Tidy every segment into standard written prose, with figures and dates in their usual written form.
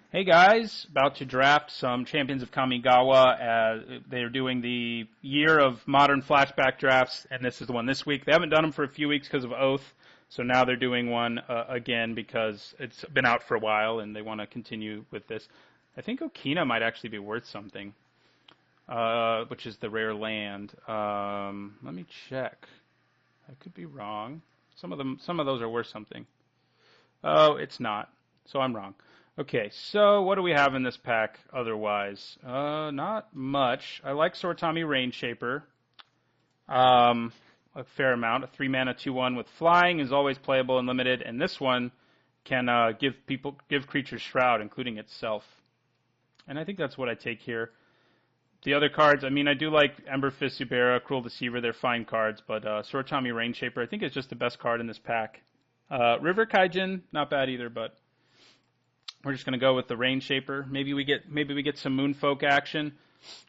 Hey guys, about to draft some Champions of Kamigawa. They're doing the year of modern flashback drafts, and this is the one this week. They haven't done them for a few weeks because of Oath, so now they're doing one again because it's been out for a while and they want to continue with this. I think Okina might actually be worth something, which is the rare land. Let me check. I could be wrong. Some of those are worth something. Oh, it's not. So I'm wrong. Okay, so what do we have in this pack otherwise? Not much. I like Soratami Rainshaper. A fair amount. A 3-mana 2/1 with flying is always playable and limited, and this one can give creatures Shroud, including itself. And I think that's what I take here. The other cards, I mean, I do like Emberfist, Ubera, Cruel Deceiver. They're fine cards, but Soratami Rainshaper I think is just the best card in this pack. River Kaijin, not bad either, but we're just going to go with the Rainshaper. Maybe we get some Moonfolk action.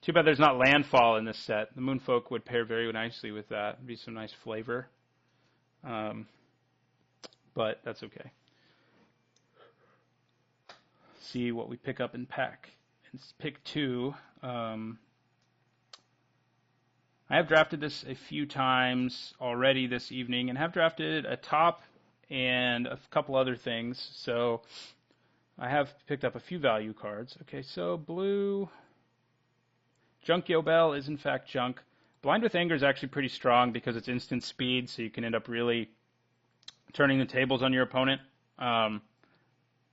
Too bad there's not Landfall in this set. The Moonfolk would pair very nicely with that. It'd be some nice flavor. But that's okay. See what we pick up in pack. It's pick 2. I have drafted this a few times already this evening and have drafted a top and a couple other things. So I have picked up a few value cards. Okay, so blue. Junk Yobel is in fact junk. Blind with Anger is actually pretty strong because it's instant speed, so you can end up really turning the tables on your opponent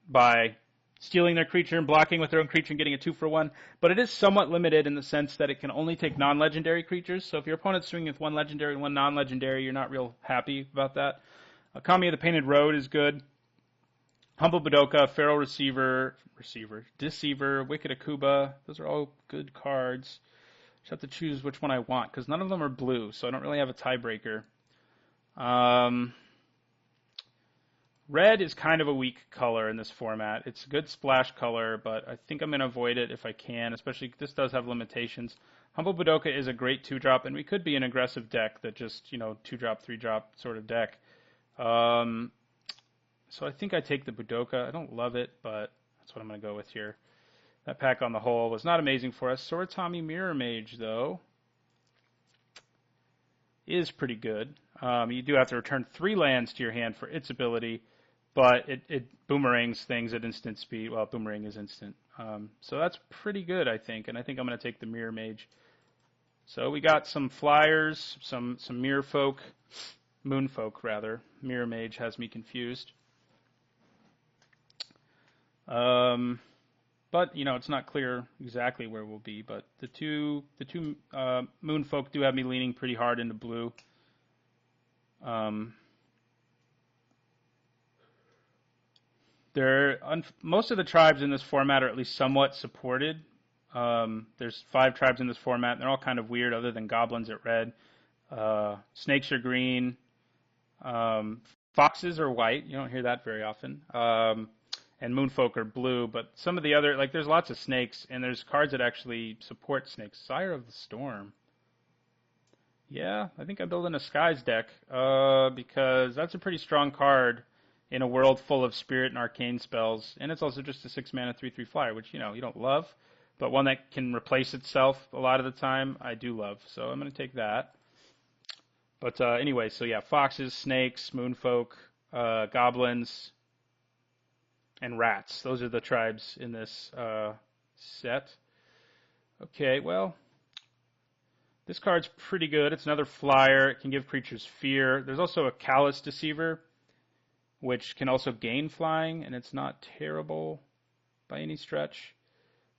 by stealing their creature and blocking with their own creature and getting a 2-for-1. But it is somewhat limited in the sense that it can only take non-legendary creatures. So if your opponent's swinging with one legendary and one non-legendary, you're not real happy about that. Kami of the Painted Road is good. Humble Budoka, Feral Deceiver, Wicked Akuba. Those are all good cards. Just have to choose which one I want because none of them are blue, so I don't really have a tiebreaker. Red is kind of a weak color in this format. It's a good splash color, but I think I'm going to avoid it if I can, especially this does have limitations. Humble Budoka is a great 2-drop, and we could be an aggressive deck that just, 2-drop, 3-drop sort of deck. So I think I take the Budoka. I don't love it, but that's what I'm going to go with here. That pack on the whole was not amazing for us. Soratami Mirror Mage, though, is pretty good. You do have to return 3 lands to your hand for its ability, but it boomerangs things at instant speed. Well, boomerang is instant. So that's pretty good, I think, and I think I'm going to take the Mirror Mage. So we got some flyers, some Mirror Folk, Moonfolk, rather. Mirror Mage has me confused. But it's not clear exactly where we'll be. But the two Moonfolk do have me leaning pretty hard into blue. Most of the tribes in this format are at least somewhat supported. There's 5 tribes in this format, and they're all kind of weird, other than goblins at red. Snakes are green. Foxes are white. You don't hear that very often. And Moonfolk are blue, but some of the other, there's lots of snakes, and there's cards that actually support snakes. Sire of the Storm. Yeah, I think I'm building a Skies deck, because that's a pretty strong card in a world full of Spirit and Arcane spells, and it's also just a 6-mana 3/3 flyer, which, you don't love, but one that can replace itself a lot of the time, I do love, so I'm going to take that. But anyway, so yeah, foxes, snakes, Moonfolk, goblins, and rats. Those are the tribes in this set. Okay, well, this card's pretty good. It's another flyer. It can give creatures fear. There's also a Callous Deceiver, which can also gain flying, and it's not terrible by any stretch.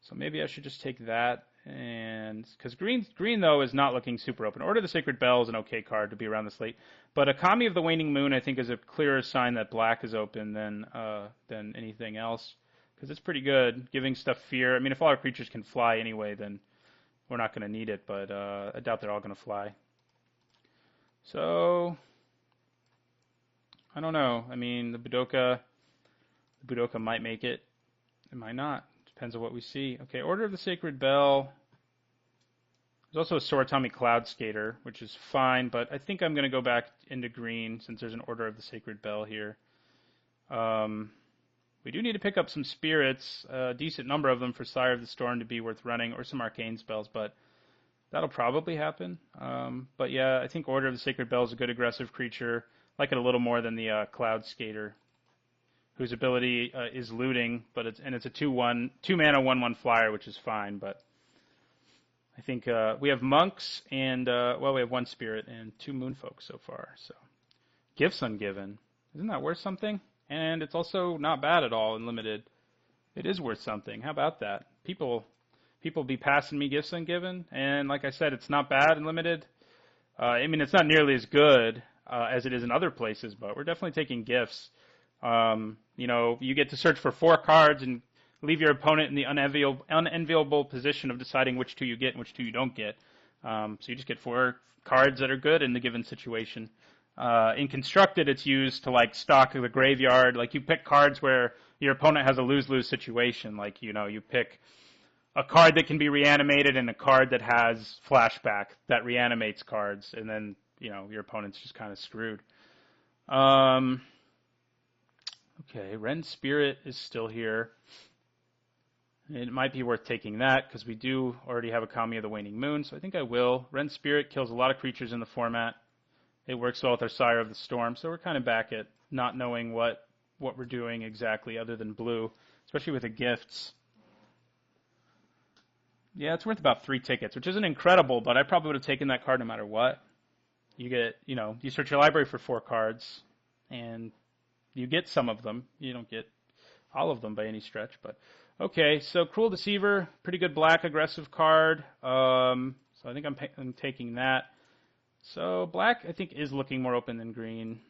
So maybe I should just take that. And because green though is not looking super open. Order of the Sacred Bell is an okay card to be around this late, but a Kami of the Waning Moon I think is a clearer sign that black is open than anything else, because it's pretty good, giving stuff fear. I mean, if all our creatures can fly anyway, then we're not going to need it, but I doubt they're all going to fly. So I don't know. I mean, the Budoka might make it. It might not. Depends on what we see. Okay, Order of the Sacred Bell. There's also a Soratami Cloud Skater, which is fine, but I think I'm going to go back into green since there's an Order of the Sacred Bell here. We do need to pick up some spirits, a decent number of them for Sire of the Storm to be worth running, or some arcane spells, but that'll probably happen. But yeah, I think Order of the Sacred Bell is a good aggressive creature. I like it a little more than the Cloud Skater, whose ability is looting, but it's a 2/1, 2-mana 1/1 flyer, which is fine. But I think we have monks and we have 1 spirit and 2 moonfolk so far. So Gifts Ungiven, isn't that worth something? And it's also not bad at all in limited. It is worth something. How about that? People be passing me Gifts Ungiven, and like I said, it's not bad in limited. I mean, it's not nearly as good as it is in other places, but we're definitely taking gifts. You get to search for 4 cards and leave your opponent in the unenviable position of deciding which 2 you get and which 2 you don't get. So you just get 4 cards that are good in the given situation. In Constructed, it's used to like stock the graveyard. Like you pick cards where your opponent has a lose-lose situation. Like, you pick a card that can be reanimated and a card that has flashback that reanimates cards, and then, your opponent's just kind of screwed. Okay, Ren Spirit is still here. It might be worth taking that because we do already have a Kami of the Waning Moon, so I think I will. Ren Spirit kills a lot of creatures in the format. It works well with our Sire of the Storm, so we're kind of back at not knowing what we're doing exactly other than blue, especially with the gifts. Yeah, it's worth about 3 tickets, which isn't incredible, but I probably would have taken that card no matter what. You get, you search your library for 4 cards, and you get some of them. You don't get all of them by any stretch, but okay. So Cruel Deceiver, pretty good black aggressive card. So I think I'm taking that. So black, I think, is looking more open than green,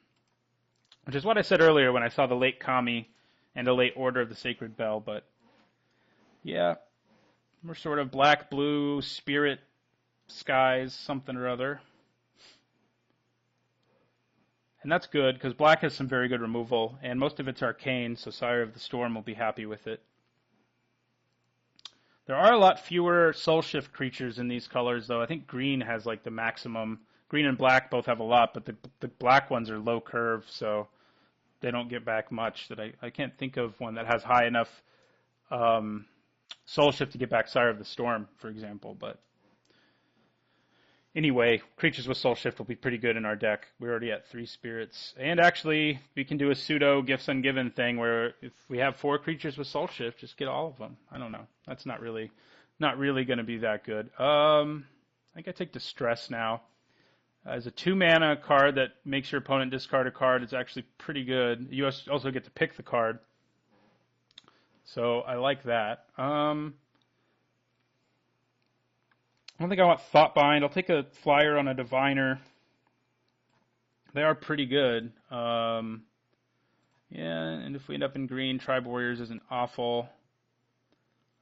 which is what I said earlier when I saw the late Kami and a late Order of the Sacred Bell. But yeah, we're sort of black, blue, spirit, skies, something or other. And that's good, because black has some very good removal, and most of it's arcane, so Sire of the Storm will be happy with it. There are a lot fewer Soul Shift creatures in these colors, though. I think green has like the maximum. Green and black both have a lot, but the black ones are low curve, so they don't get back much. I can't think of one that has high enough Soul Shift to get back Sire of the Storm, for example, but anyway, creatures with Soul Shift will be pretty good in our deck. We're already at 3 spirits. And actually, we can do a pseudo Gifts Ungiven thing where if we have 4 creatures with Soul Shift, just get all of them. I don't know. That's not really going to be that good. I think I take Distress now. As a 2-mana card that makes your opponent discard a card, it's actually pretty good. You also get to pick the card. So I like that. I don't think I want Thoughtbind. I'll take a flyer on a Diviner. They are pretty good. Yeah, and if we end up in green, Tribe Warriors isn't awful.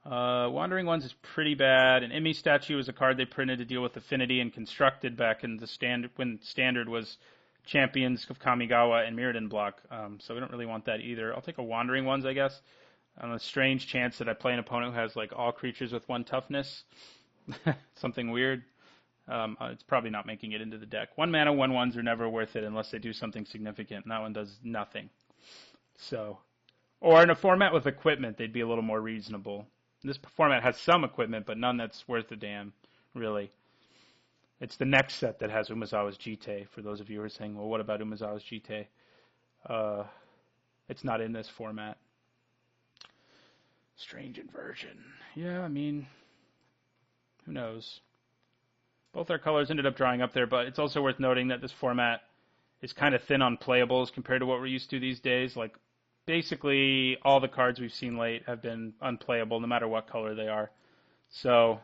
Wandering Ones is pretty bad. An Emmy Statue is a card they printed to deal with Affinity and Constructed back in the standard when Standard was Champions of Kamigawa and Mirrodin block. So we don't really want that either. I'll take a Wandering Ones, I guess. On a strange chance that I play an opponent who has like all creatures with 1 toughness. Something weird. It's probably not making it into the deck. 1-mana 1/1s are never worth it unless they do something significant, and that one does nothing. So, or in a format with equipment, they'd be a little more reasonable. This format has some equipment, but none that's worth a damn, really. It's the next set that has Umezawa's Jite, for those of you who are saying, well, what about Umezawa's Jite? It's not in this format. Strange Inversion. Yeah, I mean, who knows? Both our colors ended up drawing up there, but it's also worth noting that this format is kind of thin on playables compared to what we're used to these days. Like, basically, all the cards we've seen late have been unplayable, no matter what color they are. So,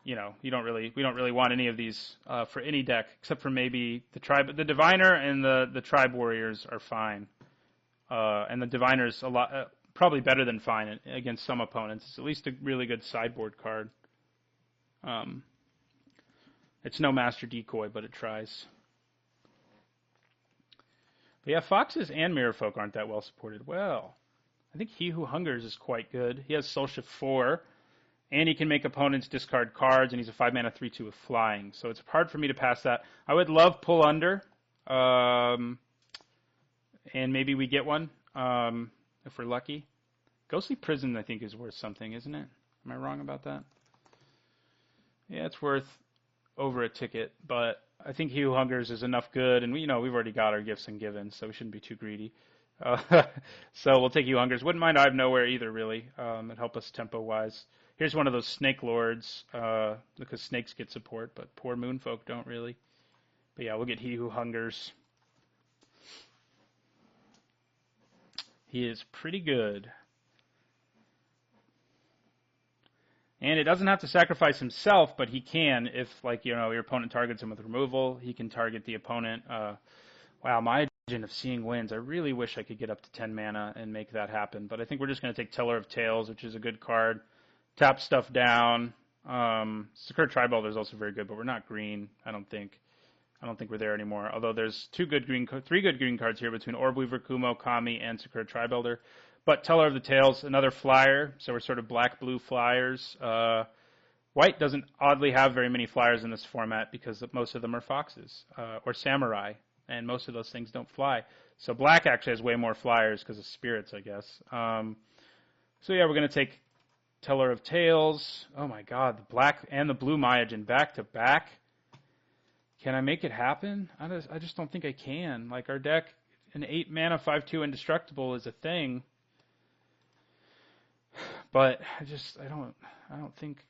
we don't really want any of these for any deck, except for maybe the Tribe. The Diviner and the Tribe Warriors are fine, and the Diviner's a lot, probably better than fine against some opponents. It's at least a really good sideboard card. It's no Master Decoy, but it tries. But yeah, Foxes and Mirrorfolk aren't that well supported. Well, I think He Who Hungers is quite good. He has Soul Shift 4, and he can make opponents discard cards, and he's a 5-mana 3/2 with flying. So it's hard for me to pass that. I would love Pull Under, and maybe we get one. if we're lucky. Ghostly Prison, I think, is worth something, isn't it? Am I wrong about that? Yeah, it's worth over a ticket, but I think He Who Hungers is enough good, and we've already got our gifts and givens, so we shouldn't be too greedy. So we'll take He Who Hungers. Wouldn't mind Eye of Nowhere either, really. It'd help us tempo-wise. Here's one of those Snake Lords, because snakes get support, but poor Moonfolk don't really. But yeah, we'll get He Who Hungers. He is pretty good. And it doesn't have to sacrifice himself, but he can if, your opponent targets him with removal. He can target the opponent. Wow, my Agent of Seeing Winds. I really wish I could get up to 10 mana and make that happen. But I think we're just going to take Teller of Tales, which is a good card. Tap stuff down. Sakura Tribalder is also very good, but we're not green, I don't think. I don't think we're there anymore. Although there's three good green cards here between Orbweaver, Kumo, Kami, and Sakura Tribalder. But Teller of the Tales, another flyer, so we're sort of black-blue flyers. White doesn't oddly have very many flyers in this format because most of them are foxes or samurai, and most of those things don't fly. So black actually has way more flyers because of spirits, I guess. So yeah, we're going to take Teller of Tales. Oh my god, the black and the blue Myojin back-to-back. Can I make it happen? I just don't think I can. Like, our deck, an 8-mana 5/2 indestructible is a thing. But I don't think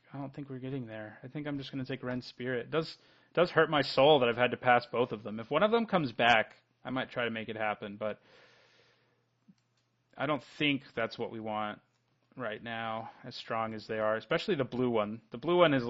we're getting there. I think I'm just going to take Ren Spirit. It does hurt my soul that I've had to pass both of them. If one of them comes back, I might try to make it happen, but I don't think that's what we want right now, as strong as they are, especially the blue one. The blue one is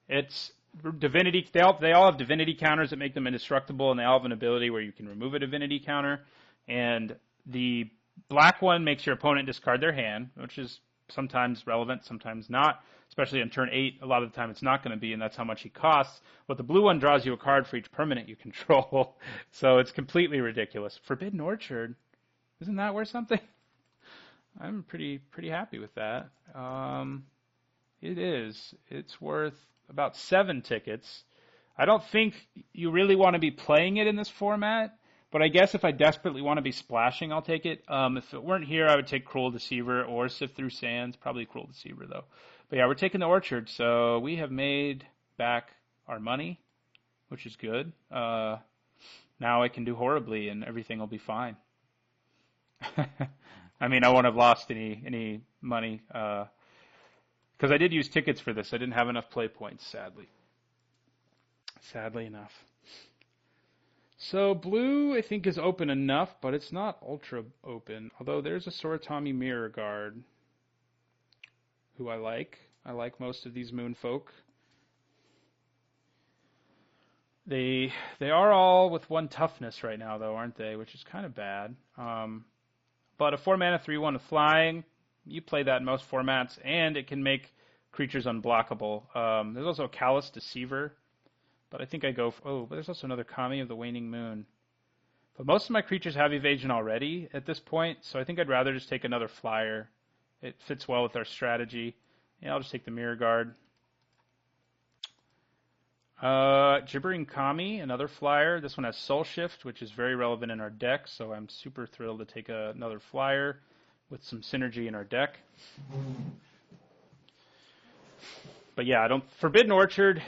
it's divinity. They all have divinity counters that make them indestructible, and they all have an ability where you can remove a divinity counter. And the black one makes your opponent discard their hand, which is sometimes relevant, sometimes not. Especially on turn 8, a lot of the time it's not going to be, and that's how much he costs. But the blue one draws you a card for each permanent you control, so it's completely ridiculous. Forbidden Orchard, isn't that worth something? I'm pretty happy with that. It is. It's worth about 7 tickets. I don't think you really want to be playing it in this format. But I guess if I desperately want to be splashing, I'll take it. If it weren't here, I would take Cruel Deceiver or Sift Through Sands. Probably Cruel Deceiver, though. But yeah, we're taking the Orchard, so we have made back our money, which is good. Now I can do horribly, and everything will be fine. I mean, I won't have lost any money, because I did use tickets for this. I didn't have enough play points, sadly. Sadly enough. So blue, I think, is open enough, but it's not ultra open. Although there's a Soratami Mirror Guard, who I like. I like most of these Moonfolk. They are all with 1 toughness right now, though, aren't they? Which is kind of bad. But a 4-mana 3/1 with flying, you play that in most formats, and it can make creatures unblockable. There's also a Callous Deceiver. But I think I go but there's also another Kami of the Waning Moon. But most of my creatures have evasion already at this point, so I think I'd rather just take another flyer. It fits well with our strategy. Yeah, I'll just take the Mirror Guard. Gibbering Kami, another flyer. This one has Soul Shift, which is very relevant in our deck, so I'm super thrilled to take another flyer with some synergy in our deck. But yeah, Forbidden Orchard,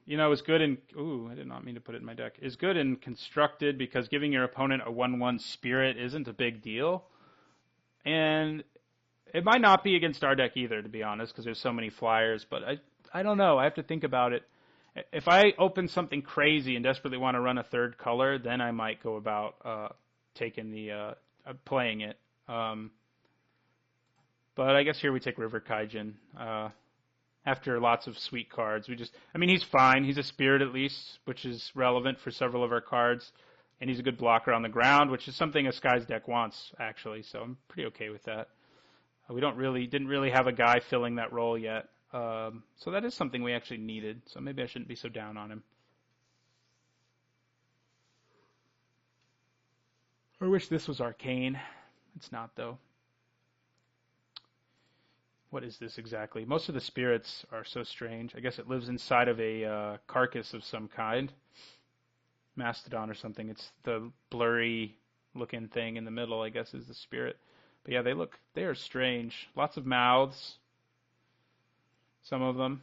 is good in... Ooh, I did not mean to put it in my deck. Is good in Constructed because giving your opponent a 1/1 Spirit isn't a big deal. And it might not be against our deck either, to be honest, because there's so many flyers. But I don't know. I have to think about it. If I open something crazy and desperately want to run a third color, then I might go about playing it. But I guess here we take River Kaijin. After lots of sweet cards, he's fine. He's a Spirit at least, which is relevant for several of our cards. And he's a good blocker on the ground, which is something a Skies deck wants, actually. So I'm pretty okay with that. We didn't really have a guy filling that role yet. So that is something we actually needed. So maybe I shouldn't be so down on him. I wish this was Arcane. It's not, though. What is this exactly? Most of the spirits are so strange. I guess it lives inside of a carcass of some kind. Mastodon or something. It's the blurry looking thing in the middle, I guess, is the spirit. But yeah, they are strange. Lots of mouths. Some of them.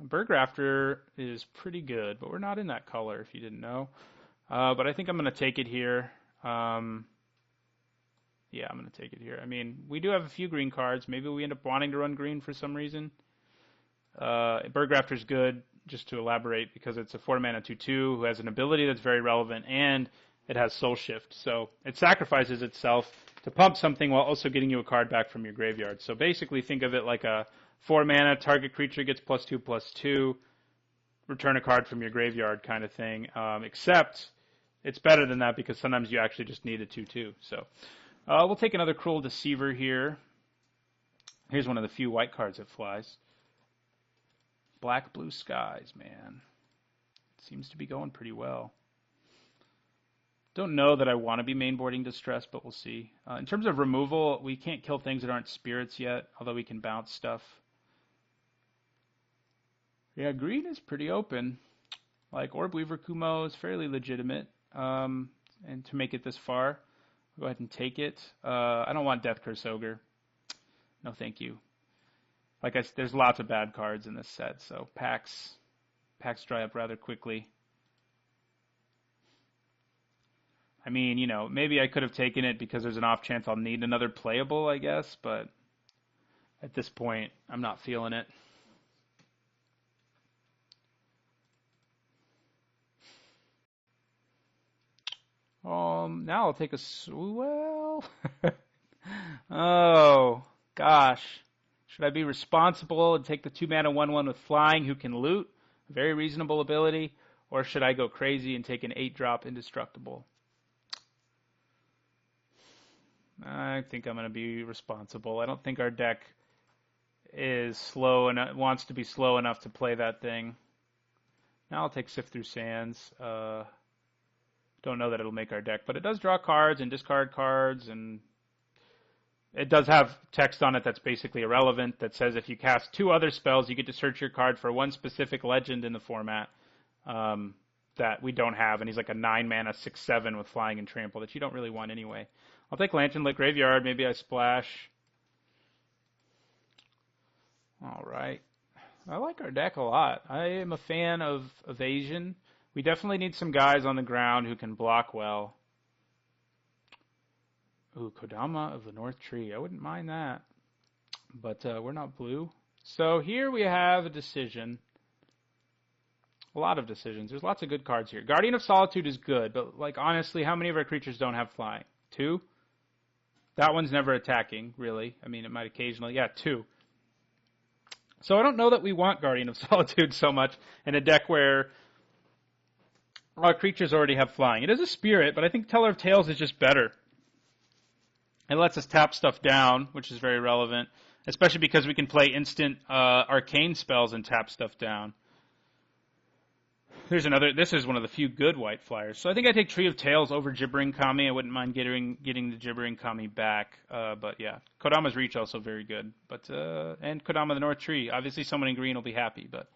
Bergrafter is pretty good, but we're not in that color, if you didn't know. But I think I'm going to take it here. Yeah, I'm going to take it here. I mean, we do have a few green cards. Maybe we end up wanting to run green for some reason. Bergrafter's good, just to elaborate, because it's a 4-mana 2/2 who has an ability that's very relevant, and it has Soul Shift. So it sacrifices itself to pump something while also getting you a card back from your graveyard. So basically think of it like a 4-mana, target creature gets +2/+2, return a card from your graveyard kind of thing, except it's better than that because sometimes you actually just need a 2/2. So we'll take another Cruel Deceiver here. Here's one of the few white cards that flies. Black Blue Skies, man. It seems to be going pretty well. Don't know that I want to be mainboarding Distress, but we'll see. In terms of removal, we can't kill things that aren't spirits yet, although we can bounce stuff. Yeah, green is pretty open. Like Orbweaver Kumo is fairly legitimate. And to make it this far, I'll go ahead and take it. I don't want Death Curse Ogre. No, thank you. Like there's lots of bad cards in this set, so packs dry up rather quickly. I mean, you know, maybe I could have taken it because there's an off chance I'll need another playable, I guess, but at this point, I'm not feeling it. Now I'll take a well. Oh gosh. Should I be responsible and take the 2-mana 1/1 with flying who can loot? Very reasonable ability. Or should I go crazy and take an 8-drop indestructible? I think I'm going to be responsible. I don't think our deck is slow and wants to be slow enough to play that thing. Now I'll take Sift Through Sands. Don't know that it'll make our deck, but it does draw cards and discard cards, and it does have text on it that's basically irrelevant that says if you cast 2 other spells, you get to search your card for one specific legend in the format that we don't have. And he's like a 9-mana 6/7 with flying and trample that you don't really want anyway. I'll take Lanternlit Graveyard. Maybe I splash. All right. I like our deck a lot. I am a fan of Evasion. We definitely need some guys on the ground who can block well. Ooh, Kodama of the North Tree. I wouldn't mind that. But we're not blue. So here we have a decision. A lot of decisions. There's lots of good cards here. Guardian of Solitude is good, but like honestly, how many of our creatures don't have flying? 2? That one's never attacking, really. I mean, it might occasionally. Yeah, 2. So I don't know that we want Guardian of Solitude so much in a deck where our creatures already have flying. It is a spirit, but I think Teller of Tales is just better. It lets us tap stuff down, which is very relevant, especially because we can play instant arcane spells and tap stuff down. Here's another. This is one of the few good white flyers. So I think I take Tree of Tales over Gibbering Kami. I wouldn't mind getting the Gibbering Kami back. But yeah, Kodama's Reach also very good. But and Kodama the North Tree. Obviously, someone in green will be happy, but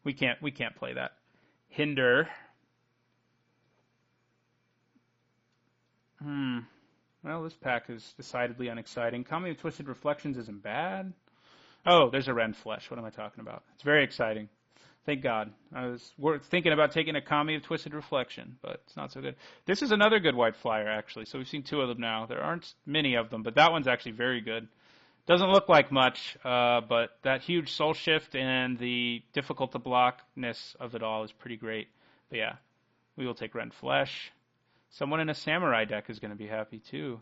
we can't play that. Hinder. Well, this pack is decidedly unexciting. Kami of Twisted Reflections isn't bad. Oh, there's a Rend Flesh. What am I talking about? It's very exciting. Thank God. I was thinking about taking a Kami of Twisted Reflection, but it's not so good. This is another good white flyer, actually. So we've seen 2 of them now. There aren't many of them, but that one's actually very good. Doesn't look like much, but that huge Soul Shift and the difficult to blockness of it all is pretty great. But yeah, we will take Rend Flesh. Someone in a Samurai deck is going to be happy, too.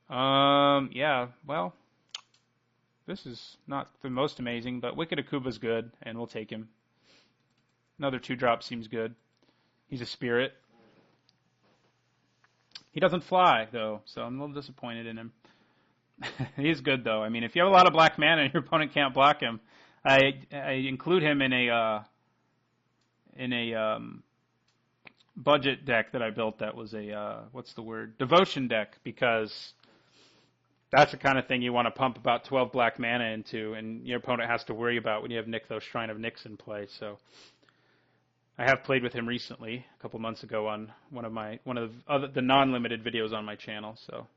Yeah, well, this is not the most amazing, but Wicked Akuba's good, and we'll take him. Another 2-drop seems good. He's a spirit. He doesn't fly, though, so I'm a little disappointed in him. He's good, though. I mean, if you have a lot of black mana and your opponent can't block him, I include him in a budget deck that I built that was a, devotion deck, because that's the kind of thing you want to pump about 12 black mana into, and your opponent has to worry about when you have Nykthos Shrine of Nyx in play. So I have played with him recently, a couple months ago, on one of the non-limited videos on my channel. So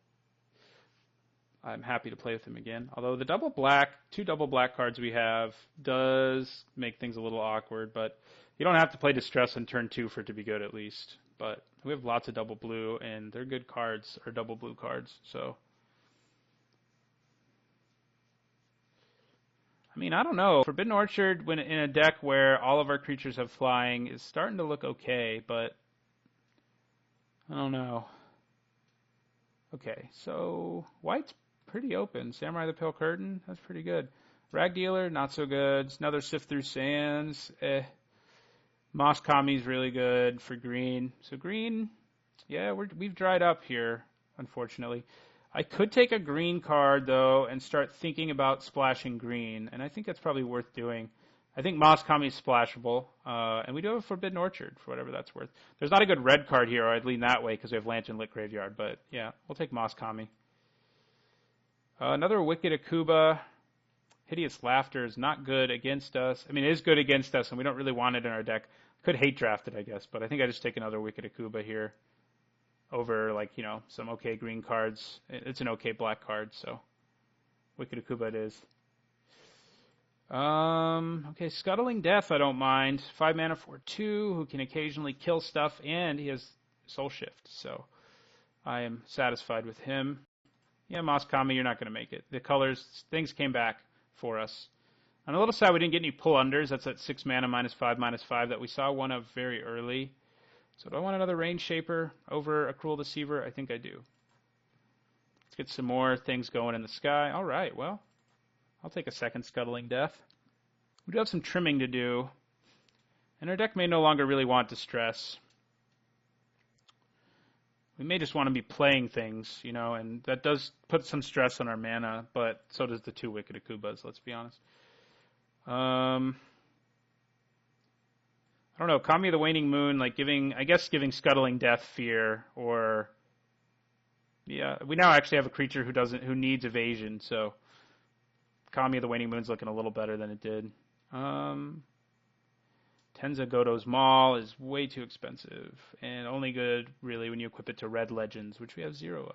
I'm happy to play with him again. Although the two double black cards we have does make things a little awkward, but you don't have to play Distress on turn 2 for it to be good at least. But we have lots of double blue, and they're good cards, or double blue cards. So, I mean, I don't know. Forbidden Orchard, when in a deck where all of our creatures have flying, is starting to look okay, but I don't know. Okay, so white's pretty open. Samurai the Pale Curtain, that's pretty good. Rag Dealer, not so good. Another Sift Through Sands, Moss Kami's really good for green. So green, yeah, we've dried up here, unfortunately. I could take a green card, though, and start thinking about splashing green, and I think that's probably worth doing. I think Moss Kami is splashable, and we do have a Forbidden Orchard, for whatever that's worth. There's not a good red card here, or I'd lean that way because we have Lantern Lit Graveyard, but yeah, we'll take Moss Kami. Another Wicked Akuba. Hideous Laughter is not good against us. I mean, it is good against us, and we don't really want it in our deck. Could hate draft it, I guess, but I think I just take another Wicked Akuba here over, like, you know, some okay green cards. It's an okay black card, so Wicked Akuba it is. Okay, Scuttling Death I don't mind. 5 mana for 2, who can occasionally kill stuff, and he has Soul Shift, so I am satisfied with him. Yeah, Moss Kami, you're not going to make it. The colors, things came back for us. On the little side, we didn't get any pull unders. That's at 6 mana, -5/-5 that we saw one of very early. So do I want another Range Shaper over a Cruel Deceiver? I think I do. Let's get some more things going in the sky. All right, well, I'll take a second Scuttling Death. We do have some trimming to do. And our deck may no longer really want Distress. We may just want to be playing things, you know, and that does put some stress on our mana, but so does the 2 Wicked Akubas, let's be honest. I don't know, Kami of the Waning Moon, like giving Scuttling Death fear, or yeah, we now actually have a creature who needs evasion, so Kami of the Waning Moon's looking a little better than it did. Tenza Godo's Maul is way too expensive, and only good, really, when you equip it to Red Legends, which we have 0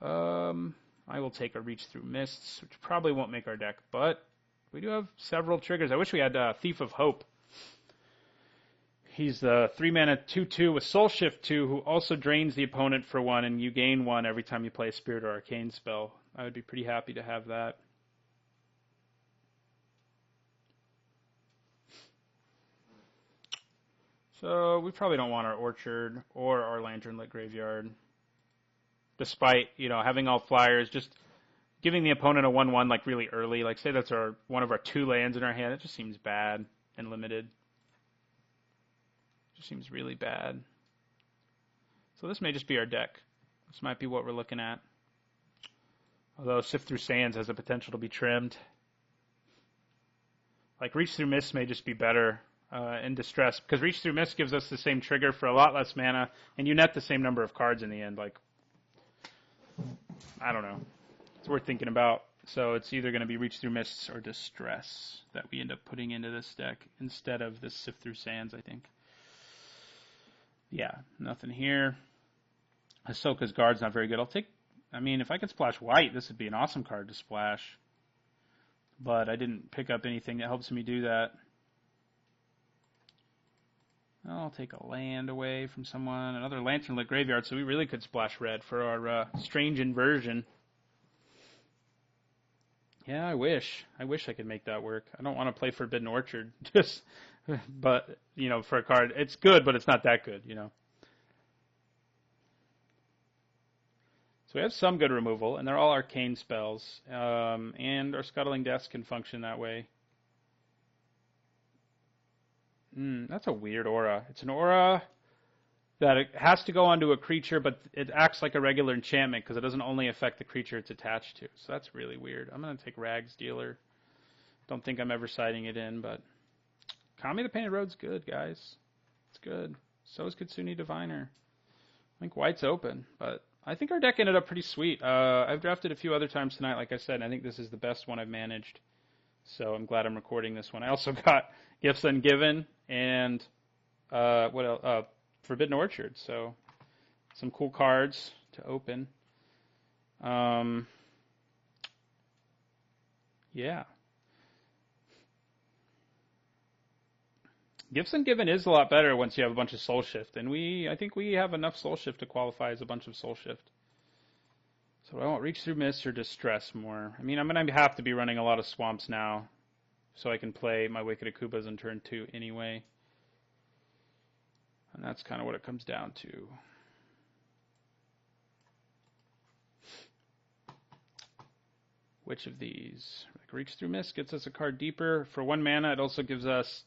of. I will take a Reach Through Mists, which probably won't make our deck, but we do have several triggers. I wish we had Thief of Hope. He's the 3 mana 2/2 with Soul Shift 2, who also drains the opponent for 1, and you gain 1 every time you play a Spirit or Arcane spell. I would be pretty happy to have that. So we probably don't want our Orchard or our Lantern Lit Graveyard. Despite, you know, having all flyers, just giving the opponent a 1/1 like really early. Like, say that's one of our 2 lands in our hand. It just seems bad and limited. Just seems really bad. So this may just be our deck. This might be what we're looking at. Although Sift Through Sands has the potential to be trimmed. Like Reach Through Mist may just be better in Distress, because Reach Through Mist gives us the same trigger for a lot less mana, and you net the same number of cards in the end. Like, I don't know. It's worth thinking about. So it's either going to be Reach Through Mists or Distress that we end up putting into this deck instead of this Sift Through Sands, I think. Yeah, nothing here. Ahsoka's Guard's not very good. I mean, if I could splash white, this would be an awesome card to splash. But I didn't pick up anything that helps me do that. I'll take a land away from someone. Another Lantern Lit Graveyard, so we really could splash red for our Strange Inversion. Yeah, I wish I could make that work. I don't want to play Forbidden Orchard, but, you know, for a card, it's good, but it's not that good, you know. So we have some good removal, and they're all arcane spells, and our Scuttling Deaths can function that way. That's a weird aura. It's an aura that it has to go onto a creature, but it acts like a regular enchantment because it doesn't only affect the creature it's attached to. So that's really weird. I'm going to take Rags Dealer. Don't think I'm ever siding it in, but Kami the Painted Road's good, guys. It's good. So is Kitsune Diviner. I think white's open, but I think our deck ended up pretty sweet. I've drafted a few other times tonight, like I said, and I think this is the best one I've managed. So I'm glad I'm recording this one. I also got Gifts Ungiven and What else? Forbidden Orchard. So some cool cards to open. Yeah. Gifts and Given is a lot better once you have a bunch of Soul Shift, and I think we have enough Soul Shift to qualify as a bunch of Soul Shift. So I won't Reach Through Mist or Distress more. I mean, I'm going to have to be running a lot of Swamps now, so I can play my Wicked Akubas in turn 2 anyway. And that's kind of what it comes down to. Which of these? Like Reach Through Mist gets us a card deeper. For 1 mana, it also gives us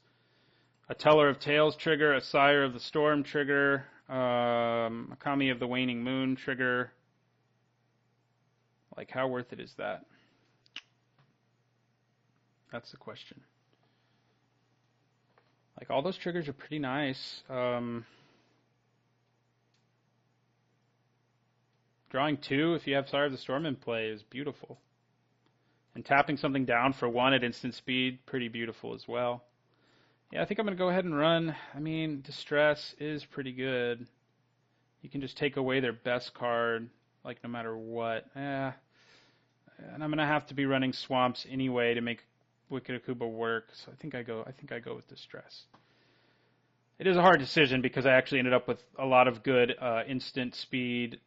a Teller of Tales trigger, a Sire of the Storm trigger, a Kami of the Waning Moon trigger. Like, how worth it is that? That's the question. Like, all those triggers are pretty nice. Drawing 2, if you have Sire of the Storm in play, is beautiful. And tapping something down for 1 at instant speed, pretty beautiful as well. Yeah, I think I'm going to go ahead and run. I mean, Distress is pretty good. You can just take away their best card, like, no matter what. And I'm going to have to be running Swamps anyway to make Wicked Akuba work, so I think I go with Distress. It is a hard decision because I actually ended up with a lot of good instant speed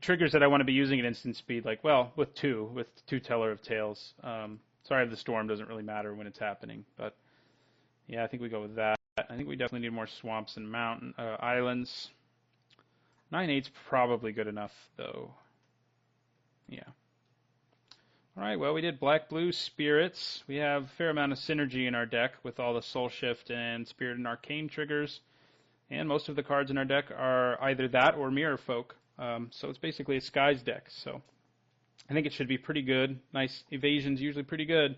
triggers that I want to be using at instant speed, like, well, with two Teller of Tales. Sorry if the Storm doesn't really matter when it's happening, but yeah, I think we go with that. I think we definitely need more Swamps and mountain islands. 9/8's probably good enough, though. Yeah. All right, well, we did Black-Blue Spirits. We have a fair amount of synergy in our deck with all the Soul Shift and Spirit and Arcane triggers. And most of the cards in our deck are either that or Mirror Folk. So it's basically a Skies deck. So I think it should be pretty good. Nice evasion's usually pretty good.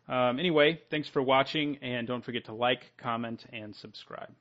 Anyway, thanks for watching, and don't forget to like, comment, and subscribe.